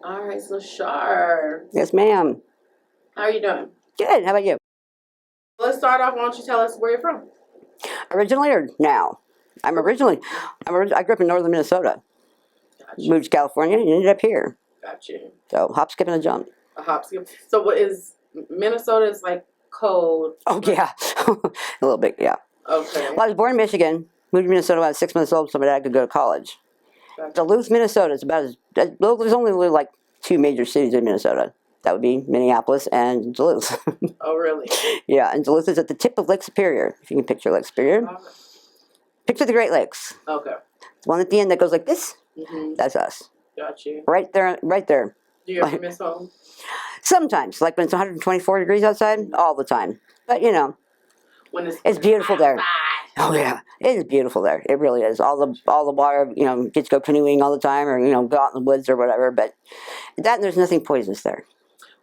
All right, so Char, Yes, ma'am. how are you doing? Good. How about you? Let's start off. Why don't you tell us where you're from? Originally or now? I'm originally. I grew up in northern Minnesota. Gotcha. Moved to California and ended up here. Gotcha. So hop, skip, and a jump. A hop skip. So what is Minnesota is like cold? Oh yeah, a little bit. Yeah. Okay. Well, I was born in Michigan. Moved to Minnesota when I was 6 months old, so my dad could go to college. Gotcha. Duluth, Minnesota is about well, there's only like two major cities in Minnesota. That would be Minneapolis and Duluth. Oh really? Yeah, and Duluth is at the tip of Lake Superior. If you can picture Lake Superior, picture the Great Lakes. Okay. The one at the end that goes like this. Mm-hmm. That's us. Gotcha. Right there, right there. Do you ever miss home? Sometimes, like when it's 124 degrees outside, all the time. But you know, When it's beautiful there. outside. Oh yeah, it is beautiful there. It really is. All the water, you know, gets to go canoeing all the time, or you know, go out in the woods or whatever. But that and there's nothing poisonous there.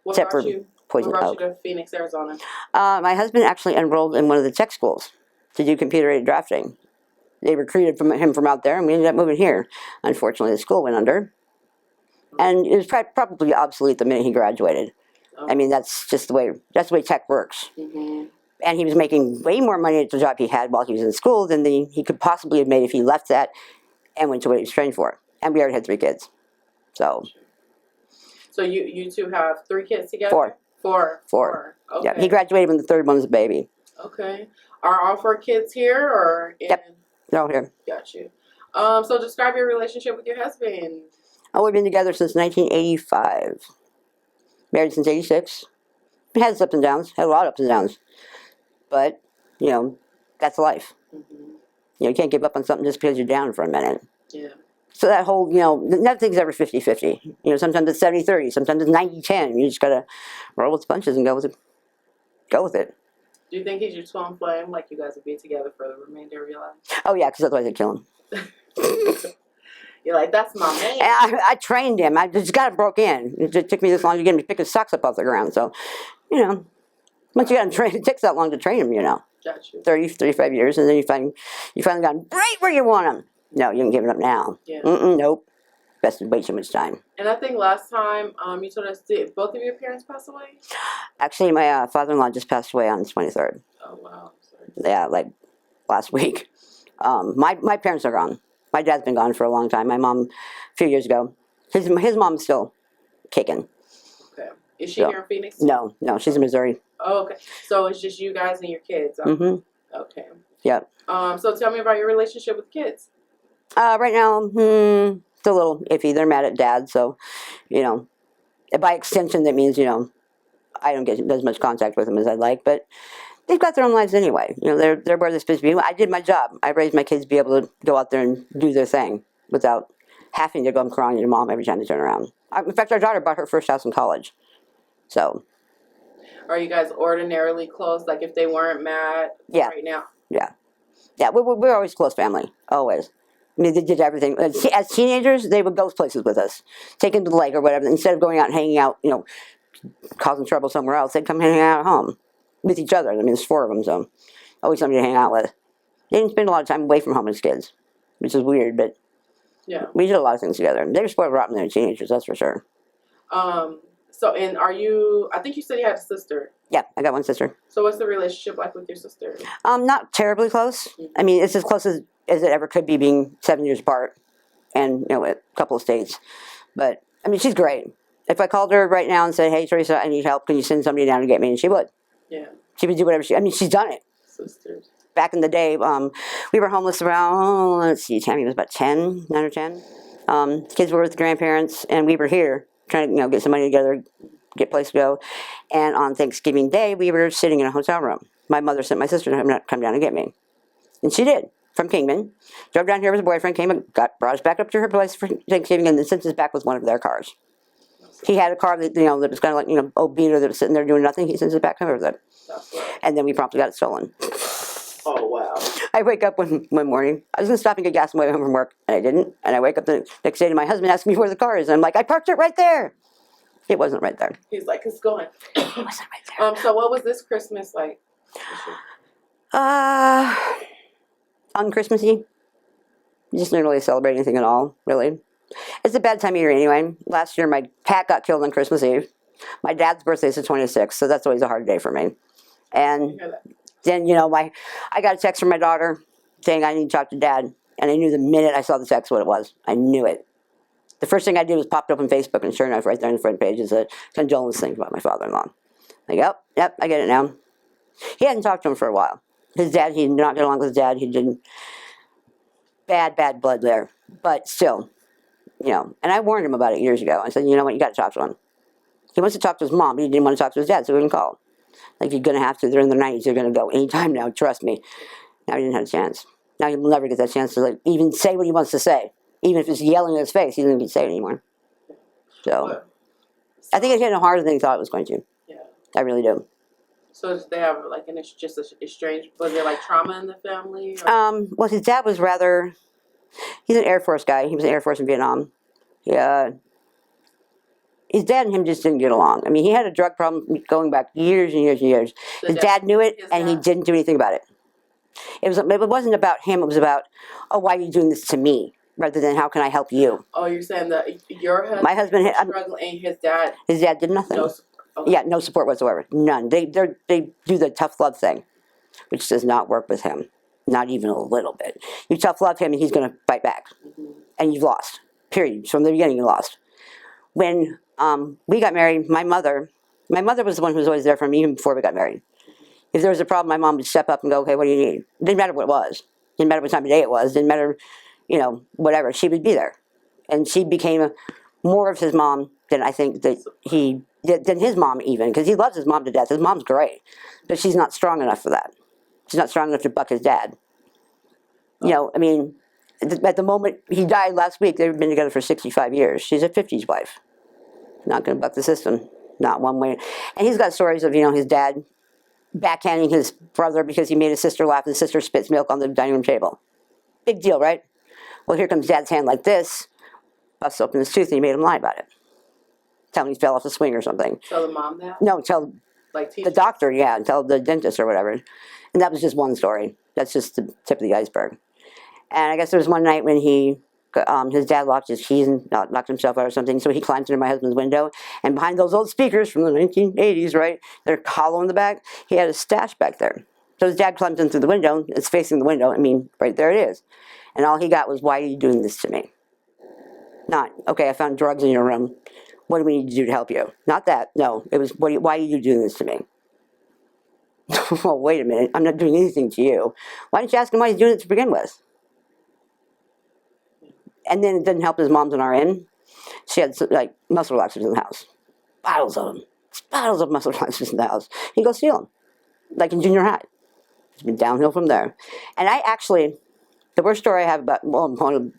What Except brought for you? poison What brought oak. you to Phoenix, Arizona? My husband actually enrolled in one of the tech schools to do computer-aided drafting. They recruited him from out there, and we ended up moving here. Unfortunately, the school went under, and it was probably obsolete the minute he graduated. Oh. I mean, that's the way tech works. Mm-hmm. And he was making way more money at the job he had while he was in school than he could possibly have made if he left that and went to what he was trained for. And we already had 3 kids. So you two have 3 kids together? 4. 4. Okay. Yeah, he graduated when the 3rd one was a baby. Okay. Are all 4 kids here or in? Yep. They're all here. Got you. So describe your relationship with your husband. Oh, we've been together since 1985. Married since 86. It has its ups and downs. Had a lot of ups and downs. But, you know, that's life. Mm-hmm. You know, you can't give up on something just because you're down for a minute. Yeah. So that whole, you know, nothing's ever 50-50. You know, sometimes it's 70-30. Sometimes it's 90-10. You just got to roll with the punches and go with it. Go with it. Do you think he's your twin flame? Like you guys would be together for the remainder of your life? Oh, yeah, because otherwise I'd kill him. You're like, that's my man. And I trained him. I just got him broke in. It just took me this long to get him to pick his socks up off the ground. So, you know, once you got him trained, it takes that long to train him, you know. Gotcha. 30, 35 years, and then you finally got him right where you want him. No, you can give it up now. Yeah. Nope. Invested way too much time. And I think last time you told us, did both of your parents pass away? Actually, my father-in-law just passed away on the 23rd. Oh, wow. Sorry. Yeah, like last week. My parents are gone. My dad's been gone for a long time. My mom, a few years ago. His mom's still kicking. Okay. Is she here in Phoenix? No, she's in Missouri. Oh, okay. So it's just you guys and your kids. Mm-hmm. Okay. Yep. So tell me about your relationship with kids. Right now, it's a little iffy. They're mad at dad, so, you know, by extension, that means, you know, I don't get as much contact with them as I'd like, but they've got their own lives anyway. You know, they're where they're supposed to be. I did my job. I raised my kids to be able to go out there and do their thing without having to go crying to your mom every time they turn around. In fact, our daughter bought her first house in college. So. Are you guys ordinarily close? Like if they weren't mad right now? Yeah. Yeah, we're always close family. Always. I mean, they did everything. As teenagers, they would go places with us. Take them to the lake or whatever. Instead of going out and hanging out, you know, causing trouble somewhere else, they'd come hang out at home with each other. I mean, there's 4 of them, so always somebody to hang out with. They didn't spend a lot of time away from home as kids, which is weird, but yeah, we did a lot of things together. They were spoiled rotten when they were teenagers, that's for sure. So, and are you, I think you said you had a sister. Yeah, I got one sister. So what's the relationship like with your sister? Not terribly close. Mm-hmm. I mean, it's as close as it ever could be, being 7 years apart and, you know, a couple of states. But, I mean, she's great. If I called her right now and said, hey, Teresa, I need help, can you send somebody down to get me? And she would. Yeah. She would do whatever she's done it. Sisters. Back in the day, we were homeless around, let's see, Tammy was about 10, 9 or 10. Kids were with grandparents, and we were here trying to, you know, get some money together, get a place to go. And on Thanksgiving Day, we were sitting in a hotel room. My mother sent my sister to come down and get me. And she did, from Kingman. Drove down here with her boyfriend, came and brought us back up to her place for Thanksgiving, and then sent us back with one of their cars. He had a car that, you know, that was kind of like, you know, old beater that was sitting there doing nothing. He sends it back to her with it. And then we promptly got it stolen. Oh, wow. I wake up one morning. I was going to stop and get gas on my way home from work, and I didn't. And I wake up the next day, and my husband asked me where the car is. And I'm like, I parked it right there. It wasn't right there. He's like, it's gone. It wasn't right there. So what was this Christmas like? On Christmas Eve, we just didn't really celebrate anything at all, really. It's a bad time of year anyway. Last year, my cat got killed on Christmas Eve. My dad's birthday is the 26th, so that's always a hard day for me. And then, I got a text from my daughter saying I need to talk to Dad. And I knew the minute I saw the text what it was. I knew it. The first thing I did was popped up on Facebook, and sure enough, right there on the front page is a condolence thing about my father-in-law. Like, yep, I get it now. He hadn't talked to him for a while. His dad, he did not get along with his dad. He didn't. Bad blood there. But still, and I warned him about it years ago. I said, you know what, you got to talk to him. He wants to talk to his mom, but he didn't want to talk to his dad, so he wouldn't call. Like, you're going to have to. They're in their 90s. They're going to go anytime now. Trust me. Now he didn't have a chance. Now he will never get that chance to even say what he wants to say. Even if it's yelling in his face, he doesn't even say it anymore. So, I think it hit him harder than he thought it was going to. Yeah. I really do. So did they have just a estranged? Was there trauma in the family? Or? Well, his dad was he's an Air Force guy. He was in the Air Force in Vietnam. Yeah. His dad and him just didn't get along. I mean, he had a drug problem going back years and years and years. His dad knew it, and he didn't do anything about it. It wasn't about him. It was about, oh, why are you doing this to me? Rather than how can I help you? Oh, you're saying that your husband, my husband was struggling, and his dad. His dad did nothing. No, okay. Yeah, no support whatsoever. None. They do the tough love thing, which does not work with him. Not even a little bit. You tough love him, and he's going to fight back, and you've lost. Period. From the beginning, you lost. When we got married, my mother was the one who was always there for me even before we got married. If there was a problem, my mom would step up and go, okay, what do you need? It didn't matter what it was. It didn't matter what time of day it was. It didn't matter, whatever. She would be there. And she became more of his mom than I think that than his mom even, because he loves his mom to death. His mom's great. But she's not strong enough for that. She's not strong enough to buck his dad. I mean, at the moment, he died last week. They've been together for 65 years. She's a 50s wife. Not going to buck the system. Not one way. And he's got stories of, his dad backhanding his brother because he made his sister laugh and his sister spits milk on the dining room table. Big deal, right? Well, here comes Dad's hand like this, busts open his tooth, and he made him lie about it. Tell him he fell off a swing or something. Tell the mom that? No, tell the doctor, yeah, and tell the dentist or whatever. And that was just one story. That's just the tip of the iceberg. And I guess there was one night when his dad locked his keys and knocked himself out or something, so he climbed into my husband's window, and behind those old speakers from the 1980s, right, they're hollow in the back, he had a stash back there. So his dad climbs in through the window, it's facing the window, I mean, right there it is. And all he got was, why are you doing this to me? Not, okay, I found drugs in your room, what do we need to do to help you? Not that, no, it was, why are you doing this to me? Well, wait a minute, I'm not doing anything to you. Why didn't you ask him why he's doing it to begin with? And then it didn't help his mom's an RN. She had muscle relaxers in the house. Bottles of them. Bottles of muscle relaxers in the house. He'd go steal them. Like in junior high. It's been downhill from there. And the worst story I have about, one of the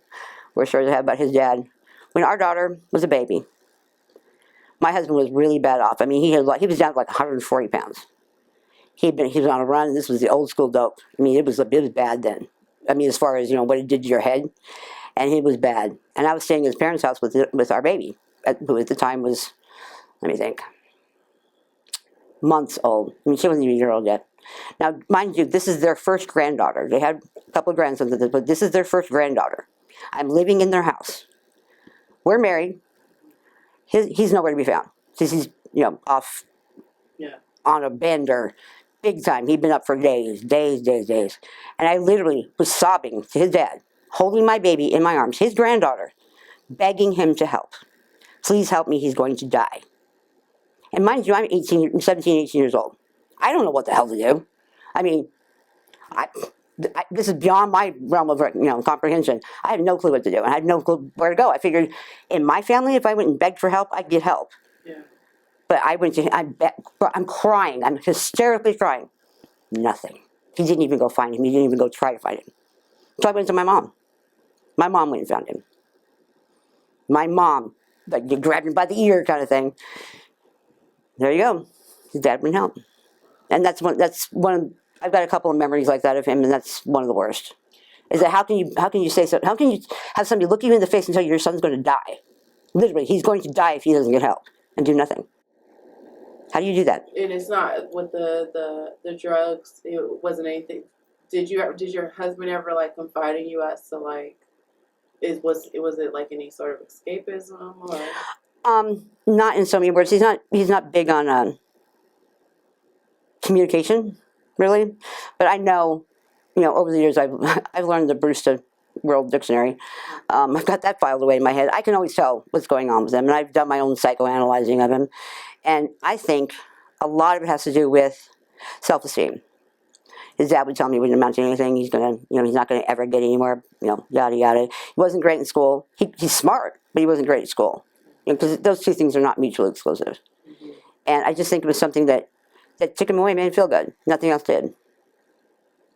worst stories I have about his dad, when our daughter was a baby, my husband was really bad off. I mean, he was down to 140 pounds. He was on a run, and this was the old school dope. I mean, it was bad then. I mean, as far as, what it did to your head. And he was bad. And I was staying at his parents' house with our baby, who at the time was, let me think, months old. I mean, she wasn't even a year old yet. Now, mind you, this is their first granddaughter. They had a couple of grandsons, but this is their first granddaughter. I'm living in their house. We're married. He's nowhere to be found. He's, off on a bender, big time. He'd been up for days. And I literally was sobbing to his dad, holding my baby in my arms, his granddaughter, begging him to help. Please help me, he's going to die. And mind you, I'm 17, 18 years old. I don't know what the hell to do. I mean, this is beyond my realm of comprehension. I have no clue what to do, and I had no clue where to go. I figured in my family, if I went and begged for help, I'd get help. Yeah. But I went to him, I'm crying, I'm hysterically crying. Nothing. He didn't even go find him. He didn't even go try to find him. So I went to my mom. My mom went and found him. My mom, you grabbed him by the ear kind of thing. There you go. His dad wouldn't help. And that's one, I've got a couple of memories like that of him, and that's one of the worst. Is that how can you say so? How can you have somebody look you in the face and tell you your son's going to die? Literally, he's going to die if he doesn't get help and do nothing. How do you do that? And it's not with the drugs. It wasn't anything. Did your husband ever confide in you as to Was it like any sort of escapism or? Not in so many words. He's not big on communication, really. But I know, over the years I've learned the Brewster World Dictionary. I've got that filed away in my head. I can always tell what's going on with him, and I've done my own psychoanalyzing of him. And I think a lot of it has to do with self-esteem. His dad would tell me he wouldn't amount to anything. He's not gonna ever get anywhere. Yada yada. He wasn't great in school. He's smart, but he wasn't great at school. Because those two things are not mutually exclusive. Mm-hmm. And I just think it was something that took him away, made him feel good. Nothing else did.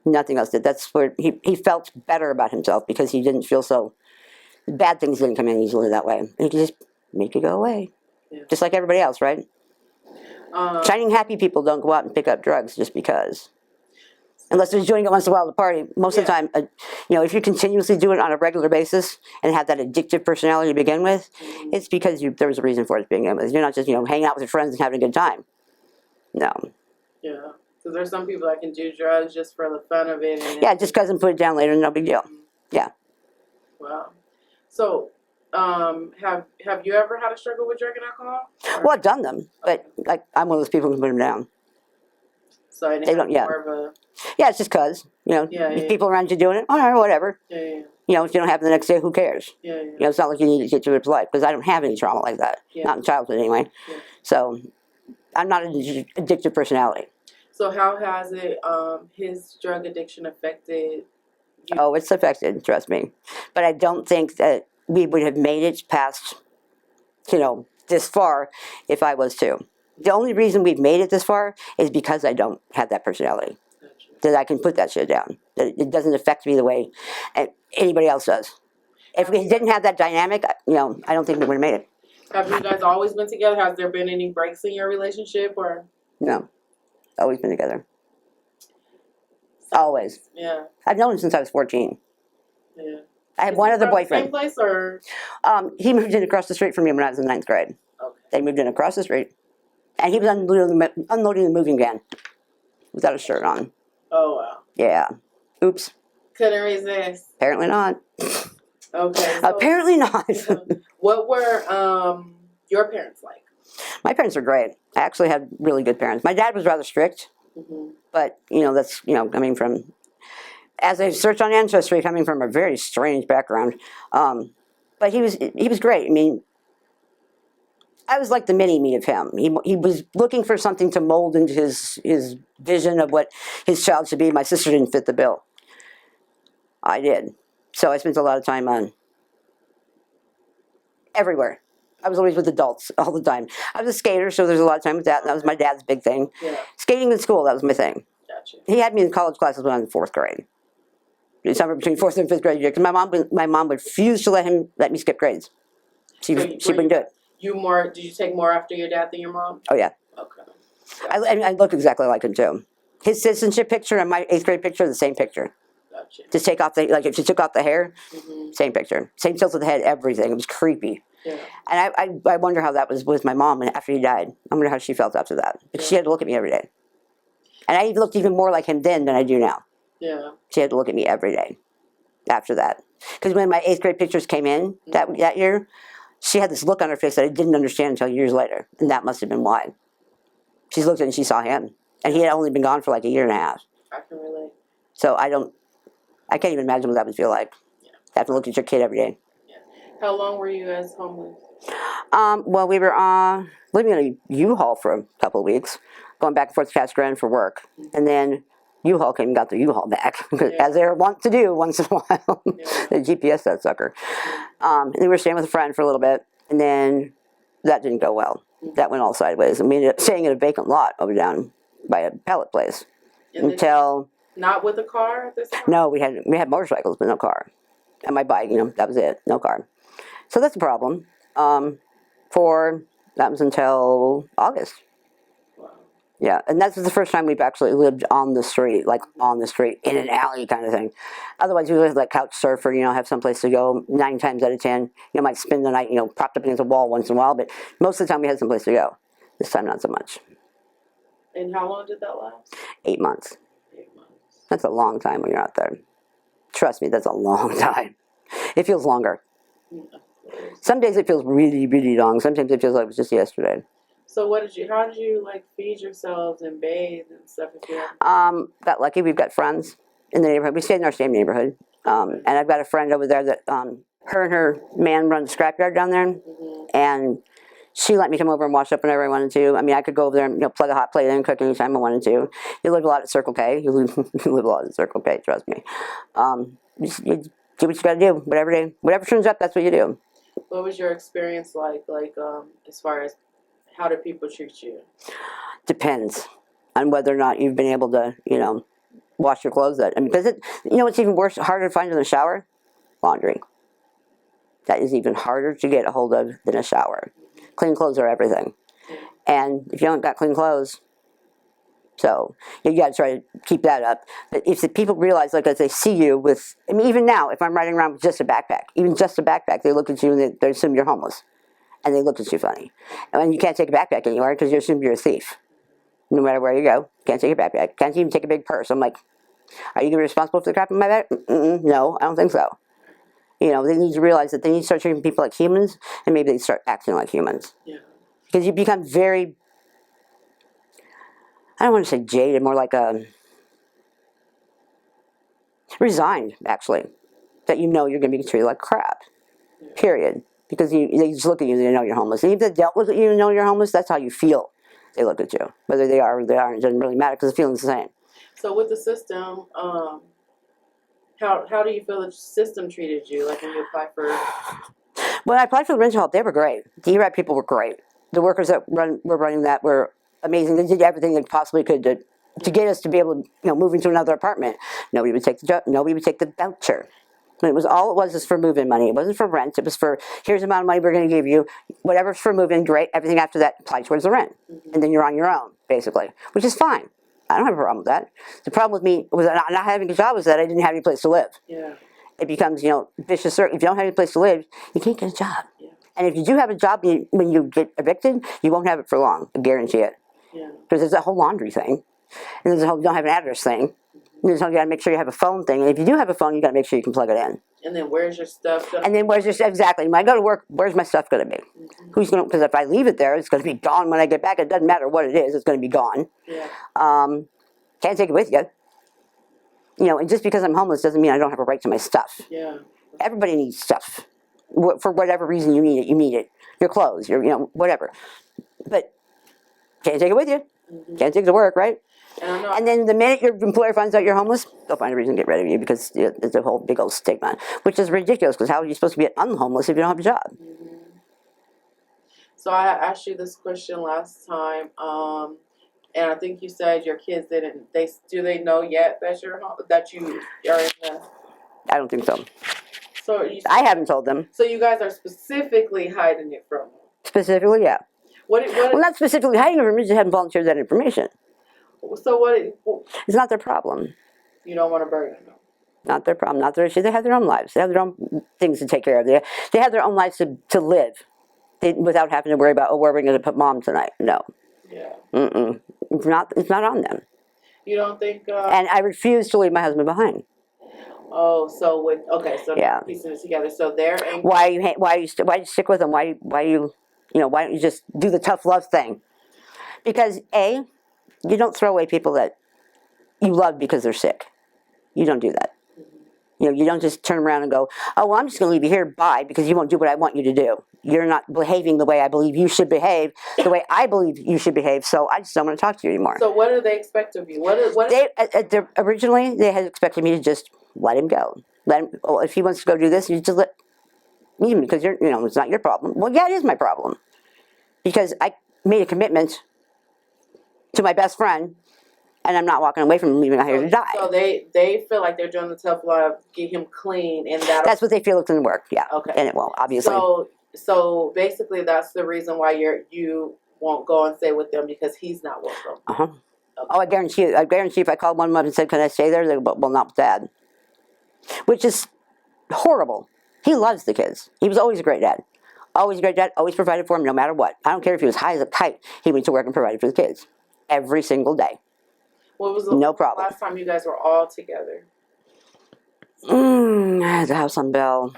Nothing else did. That's where he felt better about himself because he didn't feel so. Bad things didn't come in easily that way. And he could just make it go away. Yeah. Just like everybody else, right? Shining happy people don't go out and pick up drugs just because. Unless they're doing it once in a while at the party. Most of the time, if you continuously do it on a regular basis and have that addictive personality to begin with, it's because there was a reason for it to begin with. You're not just, hanging out with your friends and having a good time. No. Yeah. Because there's some people that can do drugs just for the fun of it. And just because and put it down later, no big deal. Mm-hmm. Yeah. Wow. So, have you ever had a struggle with drug and alcohol? Or? Well, I've done them, but I'm one of those people who can put them down. So they don't. Yeah. More of a... Yeah, it's just because people around you doing it. All right, whatever. Yeah. If you don't have it the next day, who cares? Yeah. It's not like you need to get through its life because I don't have any trauma like that. Yeah. Not in childhood anyway. Yeah. So I'm not an addictive personality. So how has it his drug addiction affected you? Oh, it's affected, trust me. But I don't think that we would have made it past, this far if I was too. The only reason we've made it this far is because I don't have that personality. Gotcha. That I can put that shit down. That it doesn't affect me the way anybody else does. If we didn't have that dynamic, I don't think we would have made it. Have you guys always been together? Has there been any breaks in your relationship or? No. Always been together. Always. Yeah. I've known him since I was 14. Yeah. I had one other boyfriend. Same place or? He moved in across the street from me when I was in 9th grade. Okay. They moved in across the street. And he was unloading the moving van without a shirt on. Oh, wow. Yeah. Oops. Couldn't resist. Apparently not. Okay. So, apparently not. What were your parents like? My parents were great. I actually had really good parents. My dad was rather strict. Mm-hmm. But, that's, coming from, as I searched on Ancestry, coming from a very strange background. But he was great. I mean, I was like the mini-me of him. He was looking for something to mold into his vision of what his child should be. My sister didn't fit the bill. I did. So I spent a lot of time on everywhere. I was always with adults all the time. I was a skater, so there's a lot of time with that. And that was my dad's big thing. Yeah. Skating in school, that was my thing. Gotcha. He had me in college classes when I was in 4th grade. Somewhere between 4th and 5th grade year. Because my mom would refuse to let me skip grades. She wouldn't do it. Did you take more after your dad than your mom? Oh, yeah. Okay. Gotcha. I look exactly like him, too. His citizenship picture and my 8th grade picture are the same picture. Gotcha. Just take off if you took off the hair, same picture. Same tilt of the head, everything. It was creepy. Yeah. And I wonder how that was with my mom after he died. I wonder how she felt after that. Because she had to look at me every day. And I looked even more like him then than I do now. Yeah. She had to look at me every day after that. Because when my 8th grade pictures came in that year, she had this look on her face that I didn't understand until years later. And that must have been why. She looked at it and she saw him. And he had only been gone for like a year and a half. I can relate. So I can't even imagine what that would feel like. Yeah. Have to look at your kid every day. How long were you as homeless? Well, we were living in a U-Haul for a couple of weeks, going back and forth to Cass Grand for work. And then U-Haul came and got the U-Haul back, as they're wont to do once in a while. They GPS that sucker. And then we were staying with a friend for a little bit, and then that didn't go well. That went all sideways. And we ended up staying in a vacant lot over down by a pallet place. Until... Not with a car at this time? No, we had motorcycles, but no car. And my bike, that was it. No car. So that's a problem. That was until August. Wow. Yeah, and that's the first time we've actually lived on the street, in an alley kind of thing. Otherwise, we lived like couch surfer, have someplace to go 9 times out of 10. You might spend the night, propped up against a wall once in a while, but most of the time we had someplace to go. This time, not so much. And how long did that last? 8 months. 8 months. That's a long time when you're out there. Trust me, that's a long time. It feels longer. Some days it feels really, really long. Sometimes it feels like it was just yesterday. So how did you like feed yourselves and bathe and stuff if you have? Got lucky. We've got friends in the neighborhood. We stay in our same neighborhood. And I've got a friend over there that, her and her man run the scrapyard down there. And she let me come over and wash up whenever I wanted to. I mean, I could go over there and, you know, plug a hot plate in and cook anytime I wanted to. You live a lot at Circle K. You live a lot at Circle K, trust me. You do what you gotta do. Whatever turns up, that's what you do. What was your experience like as far as how do people treat you? Depends on whether or not you've been able to, you know, wash your clothes. I mean, because you know what's even worse, harder to find in the shower? Laundry. That is even harder to get a hold of than a shower. Clean clothes are everything. And if you don't got clean clothes, so you got to try to keep that up. But if the people realize, like, as they see you with, I mean, even now, if I'm riding around with just a backpack, even just a backpack, they look at you and they assume you're homeless. And they look at you funny. And you can't take a backpack anywhere because you assume you're a thief. No matter where you go, can't take a backpack. Can't even take a big purse. I'm like, are you going to be responsible for the crap in my bag? No, I don't think so. You know, they need to realize that they need to start treating people like humans, and maybe they start acting like humans. Yeah. Because you become very, I don't want to say jaded, more like resigned, actually. That you know you're going to be treated like crap. Period. Because they just look at you and they know you're homeless. And if they don't look at you and know you're homeless, that's how you feel. They look at you. Whether they are or they aren't, it doesn't really matter because the feeling's the same. So with the system, how do you feel the system treated you? Like when you applied for... When I applied for the rental help, they were great. The ERAP people were great. The workers that were running that were amazing. They did everything they possibly could to get us to be able to, you know, move into another apartment. Nobody would take the job. Nobody would take the voucher. It was all it was for move-in money. It wasn't for rent. It was for, here's the amount of money we're going to give you. Whatever's for move-in, great. Everything after that applies towards the rent. And then you're on your own, basically, which is fine. I don't have a problem with that. The problem with me was not having a job was that I didn't have any place to live. Yeah. It becomes, you know, vicious circle. If you don't have any place to live, you can't get a job. Yeah. And if you do have a job, when you get evicted, you won't have it for long. I guarantee it. Yeah. Because there's that whole laundry thing. And there's a whole don't have an address thing. And there's a whole you got to make sure you have a phone thing. And if you do have a phone, you got to make sure you can plug it in. And then where's your stuff? And then where's your stuff? Exactly. When I go to work, where's my stuff going to be? Who's going to? Because if I leave it there, it's going to be gone when I get back. It doesn't matter what it is; it's going to be gone. Yeah. Can't take it with you. You know, and just because I'm homeless doesn't mean I don't have a right to my stuff. Yeah. Everybody needs stuff. For whatever reason you need it, you need it. Your clothes, your, you know, whatever. But can't take it with you. Can't take it to work, right? And then the minute your employer finds out you're homeless, they'll find a reason to get rid of you because it's a whole big old stigma, which is ridiculous because how are you supposed to be unhomeless if you don't have a job? So I asked you this question last time, and I think you said your kids didn't. Do they know yet that you are in the? I don't think so. So I haven't told them. So you guys are specifically hiding it from them. Specifically, yeah. Well, not specifically hiding it from them, just haven't volunteered that information. So what? It's not their problem. You don't want to burden them. Not their problem. Not their issue. They have their own lives. They have their own things to take care of. They have their own lives to live, without having to worry about, oh, where are we going to put mom tonight? No. Yeah. It's not on them. You don't think? And I refuse to leave my husband behind. Oh, so yeah. Piecing it together. So they're angry. Why you stick with them? Why don't you just do the tough love thing? Because you don't throw away people that you love because they're sick. You don't do that. You know, you don't just turn around and go, oh, well, I'm just going to leave you here, bye, because you won't do what I want you to do. You're not behaving the way I believe you should behave, the way I believe you should behave, so I just don't want to talk to you anymore. So what do they expect of you? Originally, they had expected me to just let him go. If he wants to go do this, you just let him, because it's not your problem. Well, yeah, it is my problem. Because I made a commitment to my best friend, and I'm not walking away from him, leaving out here to die. So they feel like they're doing the tough love, get him clean, and that's what they feel it's going to work. Yeah. Okay. And it won't, obviously. So basically, that's the reason why you won't go and stay with them, because he's not welcome. Okay. Oh, I guarantee you. If I called one of them up and said, "Can I stay there?" They go, "Well, not with Dad," which is horrible. He loves the kids. He was always a great dad. Always a great dad. Always provided for them, no matter what. I don't care if he was high as a kite. He went to work and provided for the kids every single day. What was no problem. Last time you guys were all together? At the house on Bell.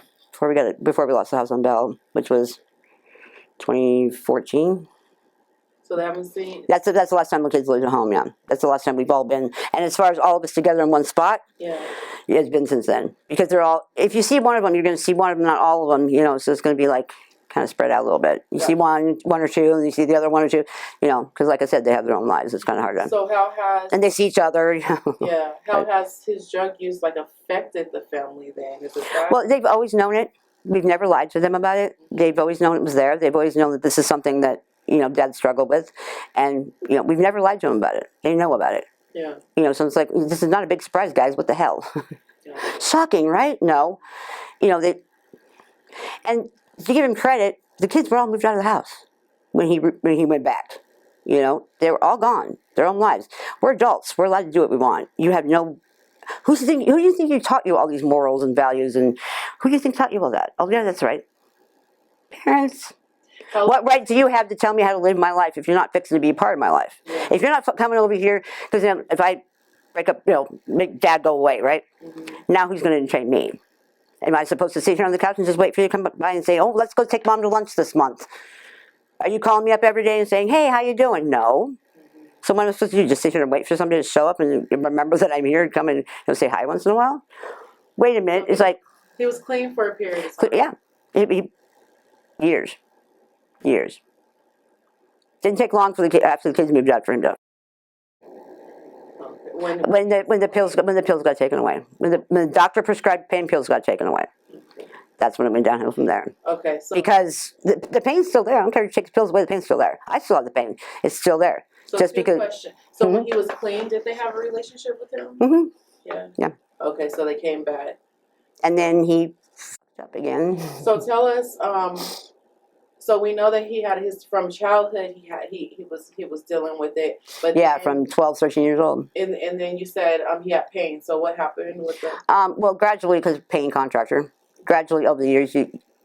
before we lost the house on Bell, which was 2014. So they haven't seen. That's the last time the kids lived at home. Yeah, that's the last time we've all been. And as far as all of us together in one spot, Yeah. it's been since then. Because they're all. If you see one of them, you're going to see one of them, not all of them. You know, so it's going to be like kind of spread out a little bit. You see one or two, and you see the other one or two. You know, because like I said, they have their own lives. It's kind of hard to. So how has. And they see each other. You know. Yeah. How has his drug use like affected the family then? Is it that? Well, they've always known it. We've never lied to them about it. They've always known it was there. They've always known that this is something that, you know, Dad struggled with. And, you know, we've never lied to them about it. They know about it. Yeah. You know, so it's like, this is not a big surprise, guys. What the hell? Yeah. Shocking, right? No. You know, and to give him credit, the kids were all moved out of the house when he went back. You know, they were all gone. Their own lives. We're adults. We're allowed to do what we want. You have no... Who do you think taught you all these morals and values, and who do you think taught you all that? Oh, yeah, that's right. Parents. What right do you have to tell me how to live my life if you're not fixing to be a part of my life? Yeah. If you're not coming over here, because if I break up, you know, make Dad go away, right? Mm-hmm. Now who's going to train me? Am I supposed to sit here on the couch and just wait for you to come by and say, oh, let's go take Mom to lunch this month? Are you calling me up every day and saying, hey, how you doing? No. So what am I supposed to do? Just sit here and wait for somebody to show up and remember that I'm here and come and say hi once in a while? Wait a minute. It's like... He was clean for a period of time. Yeah. Years. Didn't take long for after the kids moved out for him to... When the pills got taken away. When the doctor prescribed pain pills got taken away. That's when it went downhill from there. Okay. So because the pain's still there. I don't care if you take the pills away, the pain's still there. I still have the pain. It's still there. So just because. Question. So when he was clean, did they have a relationship with him? Mm-hmm. Yeah. Yeah. Okay, so they came back. And then he f***ed up again. So tell us. So we know that he had from childhood. He was dealing with it. But yeah, then, from 12, 13 years old. And then you said he had pain. So what happened with that? Well, gradually, because pain contractor. Gradually over the years,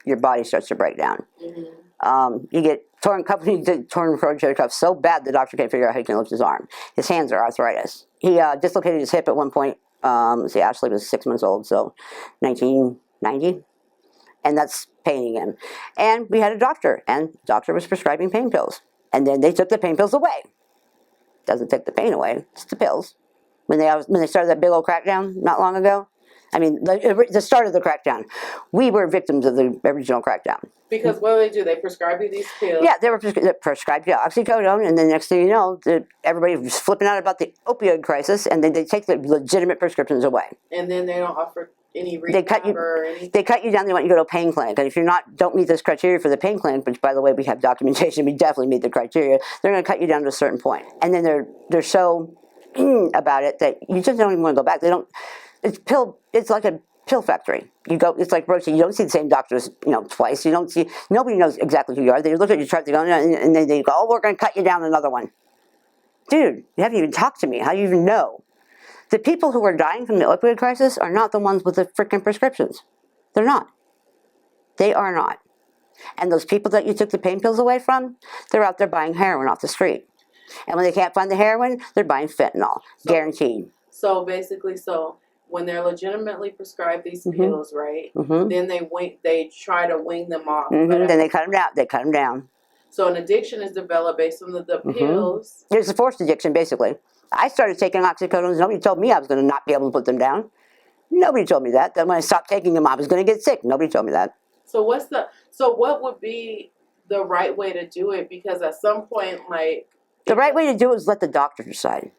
your body starts to break down. Mm-hmm. You get torn rotator cuff so bad the doctor can't figure out how he can lift his arm. His hands are arthritis. He dislocated his hip at one point. Ashley was 6 months old, so 1990. And that's paining him. And we had a doctor, and the doctor was prescribing pain pills. And then they took the pain pills away. Doesn't take the pain away, it's the pills. When they started that big old crackdown not long ago, I mean, the start of the crackdown, we were victims of the original crackdown. Because what do? They prescribe you these pills? Yeah, they were prescribed oxycodone, and then next thing you know, everybody was flipping out about the opioid crisis, and then they take the legitimate prescriptions away. And then they don't offer any rehab or anything? They cut you down, they want you to go to a pain clinic. And if you're don't meet this criteria for the pain clinic, which by the way, we have documentation, we definitely meet the criteria, they're going to cut you down to a certain point. And then they're so about it that you just don't even want to go back. It's like a pill factory. It's like roaching. You don't see the same doctors, twice. Nobody knows exactly who you are. They look at your chart, they go, and then they go, oh, we're going to cut you down another one. Dude, you haven't even talked to me. How do you even know? The people who are dying from the opioid crisis are not the ones with the freaking prescriptions. They're not. They are not. And those people that you took the pain pills away from, they're out there buying heroin off the street. And when they can't find the heroin, they're buying fentanyl. Guaranteed. So basically, when they're legitimately prescribed these pills, right? Mm-hmm. Then they try to wing them off. Mm-hmm. Then they cut them down. They cut them down. So an addiction is developed based on the pills. There's a forced addiction, basically. I started taking oxycodones. Nobody told me I was going to not be able to put them down. Nobody told me that. Then when I stopped taking them, I was going to get sick. Nobody told me that. So what would be the right way to do it? Because at some point, the right way to do it is let the doctor decide.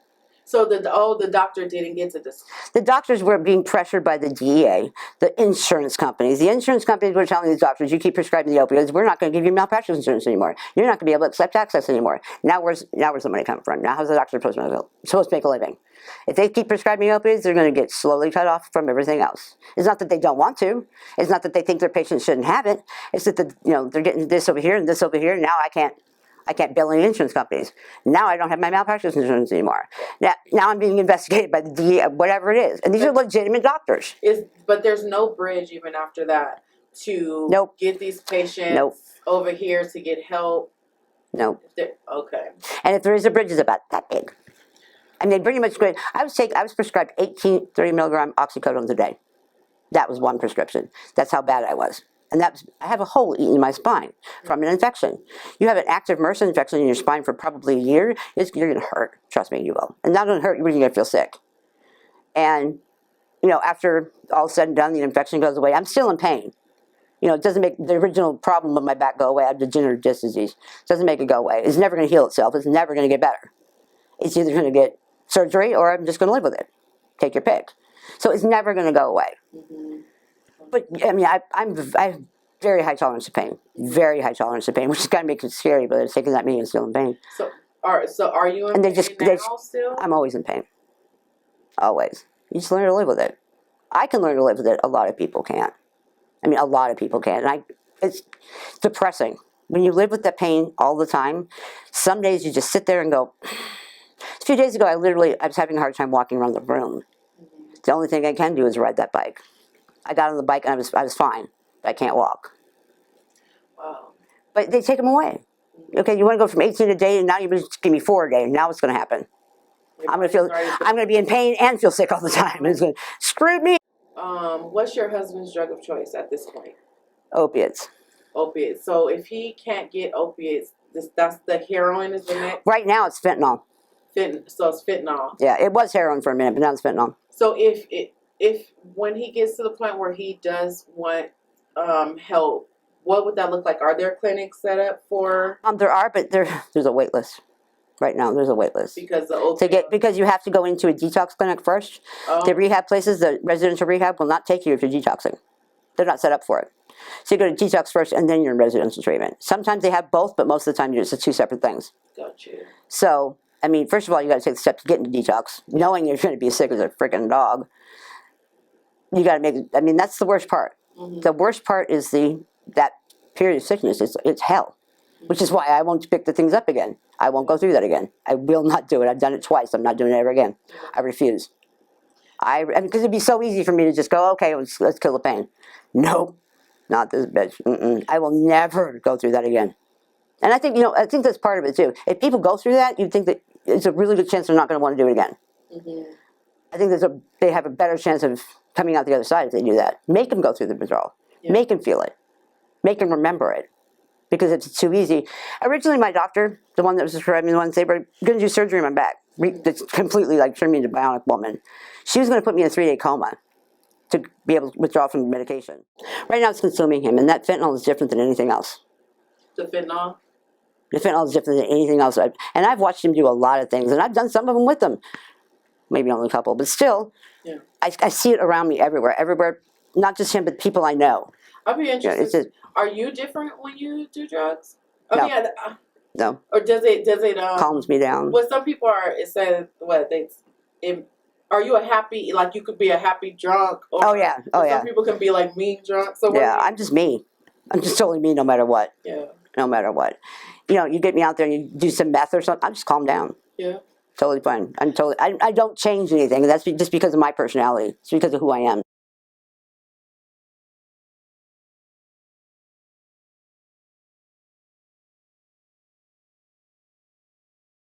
So the doctor didn't get to this. The doctors were being pressured by the DEA, the insurance companies. The insurance companies were telling these doctors, you keep prescribing the opioids, we're not going to give you malpractice insurance anymore. You're not going to be able to accept access anymore. Now where's the money coming from? Now how's the doctor supposed to make a living? If they keep prescribing opioids, they're going to get slowly cut off from everything else. It's not that they don't want to. It's not that they think their patients shouldn't have it. It's that they're getting this over here and this over here. And now I can't bill any insurance companies. Now I don't have my malpractice insurance anymore. Now I'm being investigated by the DEA, whatever it is. And these are legitimate doctors. But there's no bridge even after that to get these patients over here to get help. Nope. Okay. And if there is a bridge, it's about that big. I mean, pretty much great. I was prescribed 30 milligram oxycodones a day. That was one prescription. That's how bad I was. And I have a hole eating in my spine from an infection. You have an active MRSA infection in your spine for probably a year, you're going to hurt. Trust me, you will. And not going to hurt, you're going to feel sick. And, after all said and done, the infection goes away. I'm still in pain. It doesn't make the original problem of my back go away. I have degenerative disc disease. It doesn't make it go away. It's never going to heal itself. It's never going to get better. It's either going to get surgery or I'm just going to live with it. Take your pick. So it's never going to go away. But I have very high tolerance to pain. Very high tolerance to pain, which is kind of makes it scary, but it's taking that meaning I'm still in pain. So are you in pain now still? I'm always in pain. Always. You just learn to live with it. I can learn to live with it. A lot of people can't. A lot of people can't. And it's depressing. When you live with that pain all the time, some days you just sit there and go. A few days ago, I was having a hard time walking around the room. The only thing I can do is ride that bike. I got on the bike and I was fine. But I can't walk. Wow. But they take them away. Okay, you want to go from 18 a day and now you just give me 4 a day. Now what's going to happen? I'm going to be in pain and feel sick all the time. It's going to screw me. What's your husband's drug of choice at this point? Opiates. Opiates. So if he can't get opiates, that's the heroin is the next? Right now it's fentanyl. So it's fentanyl. Yeah, it was heroin for a minute, but now it's fentanyl. So if when he gets to the point where he does want help, what would that look like? Are there clinics set up for? There are, but there's a wait list. Right now, there's a wait list. Because you have to go into a detox clinic first. The rehab places, the residential rehab, will not take you if you're detoxing. They're not set up for it. So you go to detox first, and then you're in residential treatment. Sometimes they have both, but most of the time it's two separate things. Got you. So, first of all, you got to take the step to get into detox, knowing you're going to be as sick as a freaking dog. You got to make. That's the worst part. Mm-hmm. The worst part is that period of sickness. It's hell. Which is why I won't pick the things up again. I won't go through that again. I will not do it. I've done it twice. I'm not doing it ever again. I refuse. Because it'd be so easy for me to just go, okay, let's kill the pain. Nope, not this bitch. I will never go through that again. And I think that's part of it too. If people go through that, you'd think that it's a really good chance they're not going to want to do it again. Mm-hmm. I think they have a better chance of coming out the other side if they do that. Make them go through the withdrawal. Yeah. Make them feel it. Make them remember it. Because it's too easy. Originally, my doctor, the one that was prescribing me the ones, they were going to do surgery on my back. That's completely turn me into a bionic woman. She was going to put me in a 3-day coma to be able to withdraw from the medication. Right now, it's consuming him, and that fentanyl is different than anything else. The fentanyl? The fentanyl is different than anything else. And I've watched him do a lot of things, and I've done some of them with him. Maybe only a couple, but still, yeah. I see it around me everywhere. Not just him, but people I know. I'd be interested. Are you different when you do drugs? Oh, no. Yeah. No. Or does it calms me down? Well, some people are. It says are you a happy, you could be a happy drunk? Or, some people can be mean drunk. So yeah, I'm just me. I'm just totally me, no matter what. Yeah. No matter what, you get me out there and you do some meth or something. I'm just calm down. Yeah. Totally fine. I don't change anything. That's just because of my personality. It's because of who I am.